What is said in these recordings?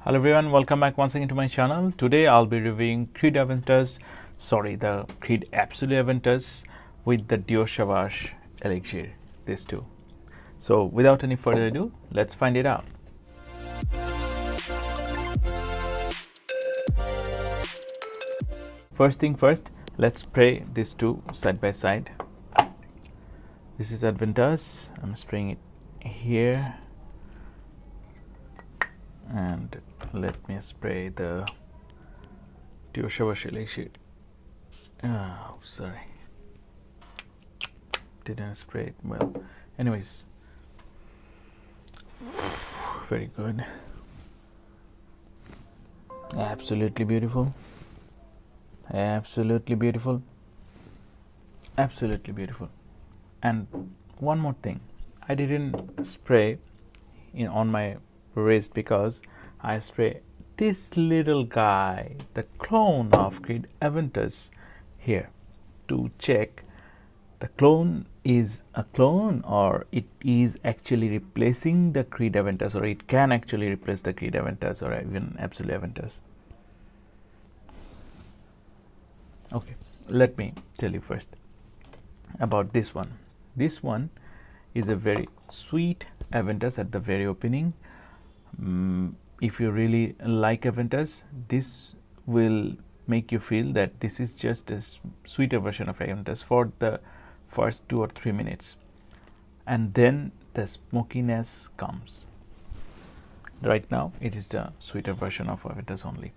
Hello everyone, welcome back once again to my channel. Today I'll be reviewing the Creed Absolu Aventus with the Dior Sauvage Elixir, these two. So without any further ado, let's find it out. First thing first, let's spray these two side by side. This is Aventus. I'm spraying it here, and let me spray the Dior Sauvage Elixir. Oh, sorry, didn't spray it well. Anyways, very good, absolutely beautiful, absolutely beautiful, absolutely beautiful. And one more thing, I didn't spray on my wrist because I spray this little guy, the clone of Creed Aventus, here to check the clone is a clone or it is actually replacing the Creed Aventus, or it can actually replace the Creed Aventus or even Absolu Aventus. Okay, let me tell you first about this one. This one is a very sweet Aventus at the very opening. If you really like Aventus, this will make you feel that this is just a sweeter version of Aventus for the first 2 or 3 minutes, and then the smokiness comes. Right now it is the sweeter version of Aventus only,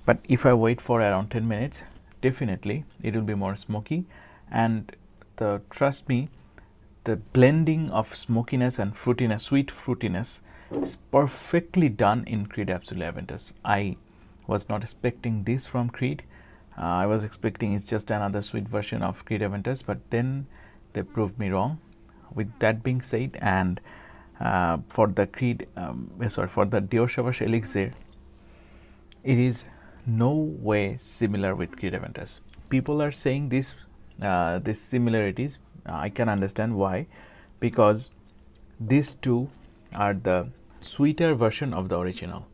but if I wait for around 10 minutes, definitely it will be more smoky, and trust me, the blending of smokiness and fruitiness, sweet fruitiness, is perfectly done in Creed Absolu Aventus. I was not expecting this from Creed. I was expecting it's just another sweet version of Creed Aventus, but then they proved me wrong. With that being said, and for the for the Dior Sauvage Elixir, it is no way similar with Creed Aventus. People are saying these similarities. I can understand why, because these two are the sweeter version of the original,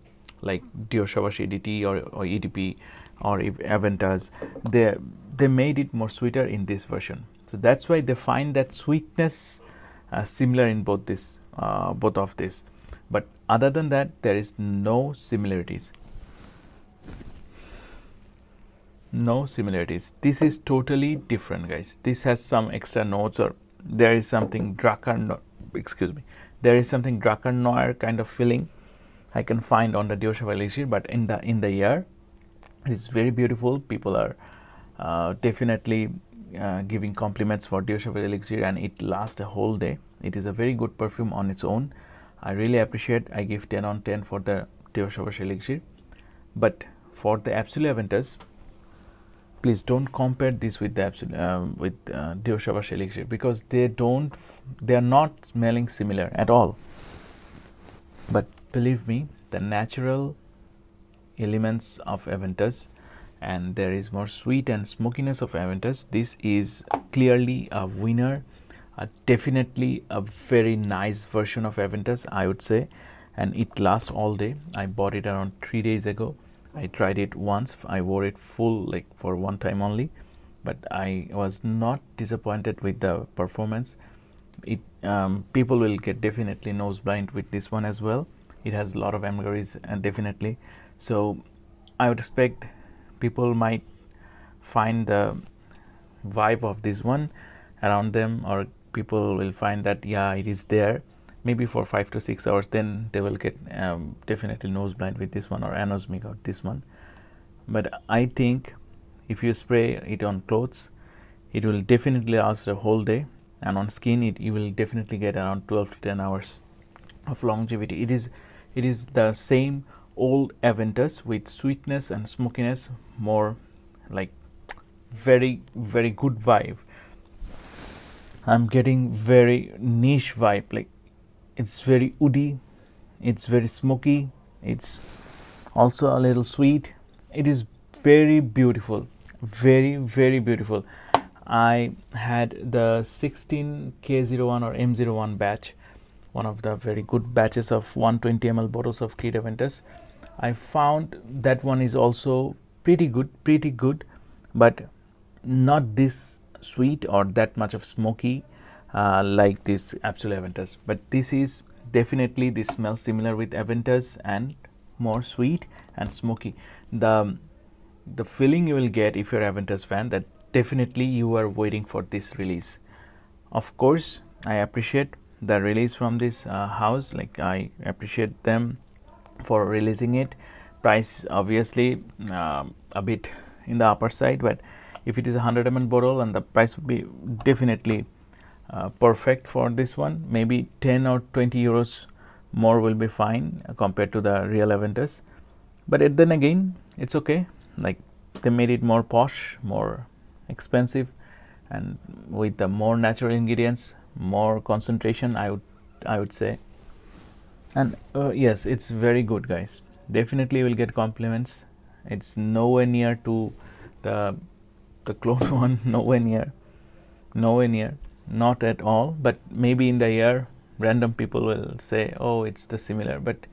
like Dior Sauvage EDT or EDP or if Aventus, they made it more sweeter in this version. So that's why they find that sweetness similar in both of this. But other than that, there is no similarities. No similarities. This is totally different, guys. This has some extra notes, or there is something there is something Drakkar Noir kind of feeling I can find on the Dior Sauvage Elixir, but in the air it is very beautiful. People are definitely giving compliments for Dior Sauvage Elixir, and it lasts a whole day. It is a very good perfume on its own. I really appreciate. I give 10 on 10 for the Dior Sauvage Elixir. But for the Absolu Aventus, please don't compare this with the Dior Sauvage Elixir, because they are not smelling similar at all. But believe me, the natural elements of Aventus, and there is more sweet and smokiness of Aventus. This is clearly a winner, definitely a very nice version of Aventus, I would say, and it lasts all day. I bought it around 3 days ago. I tried it once. I wore it full, like for one time only, but I was not disappointed with the performance. People will get definitely nose blind with this one as well. It has a lot of ambergris, and definitely, so I would expect people might find the vibe of this one around them, or people will find that yeah, it is there maybe for 5 to 6 hours, then they will get definitely nose blind with this one, or anosmic with this one. But I think if you spray it on clothes, it will definitely last a whole day, and on skin you will definitely get around 12 to 10 hours of longevity. It is the same old Aventus with sweetness and smokiness, more like very very good vibe. I'm getting very niche vibe, like it's very woody, it's very smoky, it's also a little sweet. It is very beautiful, very very beautiful. I had the 16K01 or M01 batch, one of the very good batches of 120 ml bottles of Creed Aventus. I found that one is also pretty good, but not this sweet or that much of smoky like this Absolu Aventus. But this is definitely, this smells similar with Aventus and more sweet and smoky. The feeling you will get if you're Aventus fan, that definitely you are waiting for this release. Of course, I appreciate the release from this house. Like, I appreciate them for releasing it. Price obviously a bit in the upper side, but if it is a 100 ml bottle, and the price would be definitely perfect for this one. Maybe 10 or 20 euros more will be fine compared to the real Aventus, but then again, it's okay. Like, they made it more posh, more expensive, and with the more natural ingredients, more concentration, I would say. And yes, it's very good, guys. Definitely you will get compliments. It's nowhere near to the clone one, nowhere near, not at all. But maybe in the year, random people will say, oh, it's the similar. But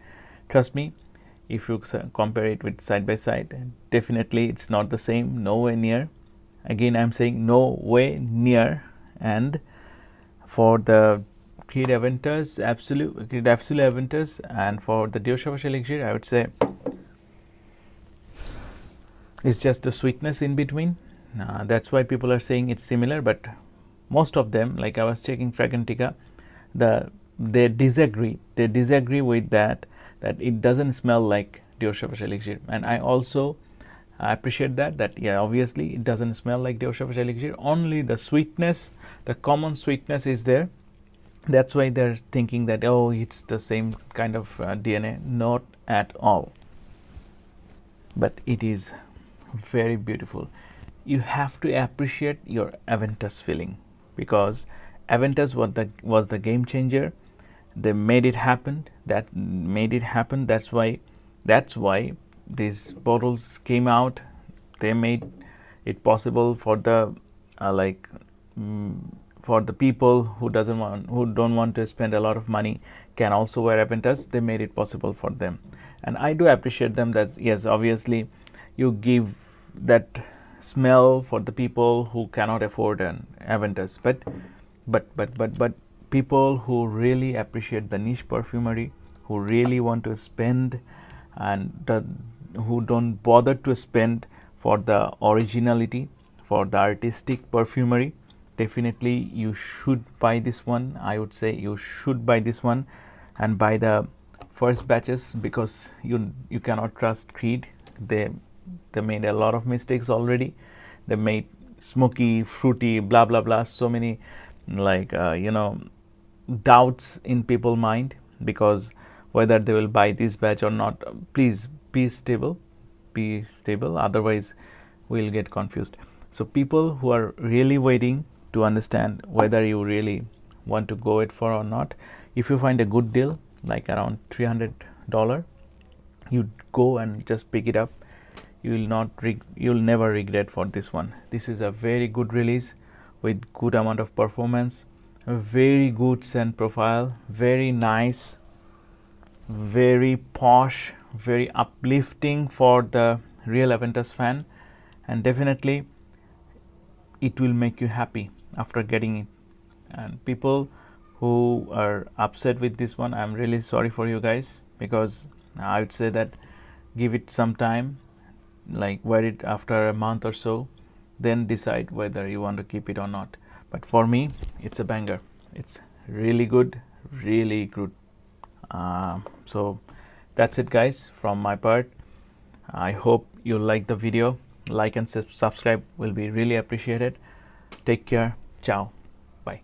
trust me, if you compare it with side by side, definitely it's not the same, nowhere near. Again, I'm saying no way near. And for the Creed Aventus, Absolu Aventus, and for the Dior Sauvage Elixir, I would say it's just the sweetness in between. That's why people are saying it's similar, but most of them, like I was checking Fragrantica, they disagree with that it doesn't smell like Dior Sauvage Elixir. And I also appreciate that yeah, obviously it doesn't smell like Dior Sauvage Elixir, only the sweetness, the common sweetness is there. That's why they're thinking that, oh, it's the same kind of DNA. Not at all. But it is very beautiful. You have to appreciate your Aventus feeling, because Aventus was the game changer. They made it happen. That's why these bottles came out. They made it possible for the for the people who don't want to spend a lot of money, can also wear Aventus. They made it possible for them, and I do appreciate them. That yes, obviously you give that smell for the people who cannot afford an Aventus, but people who really appreciate the niche perfumery, who really want to spend, and who don't bother to spend for the originality, for the artistic perfumery, definitely you should buy this one. I would say you should buy this one and buy the first batches, because you cannot trust Creed. They made a lot of mistakes already. They made smoky, fruity, blah blah blah, so many doubts in people's mind, because whether they will buy this batch or not. Please be stable, otherwise we'll get confused. So people who are really waiting to understand whether you really want to go it for or not, if you find a good deal like around $300, you go and just pick it up. You'll never regret for this one. This is a very good release with good amount of performance, a very good scent profile, very nice, very posh, very uplifting for the real Aventus fan, and definitely it will make you happy after getting it. And people who are upset with this one, I'm really sorry for you guys, because I would say that give it some time, like wear it after a month or so, then decide whether you want to keep it or not. But for me, it's a banger. It's really good, really good. So that's it, guys, from my part. I hope you like the video. Like and subscribe will be really appreciated. Take care. Ciao. Bye.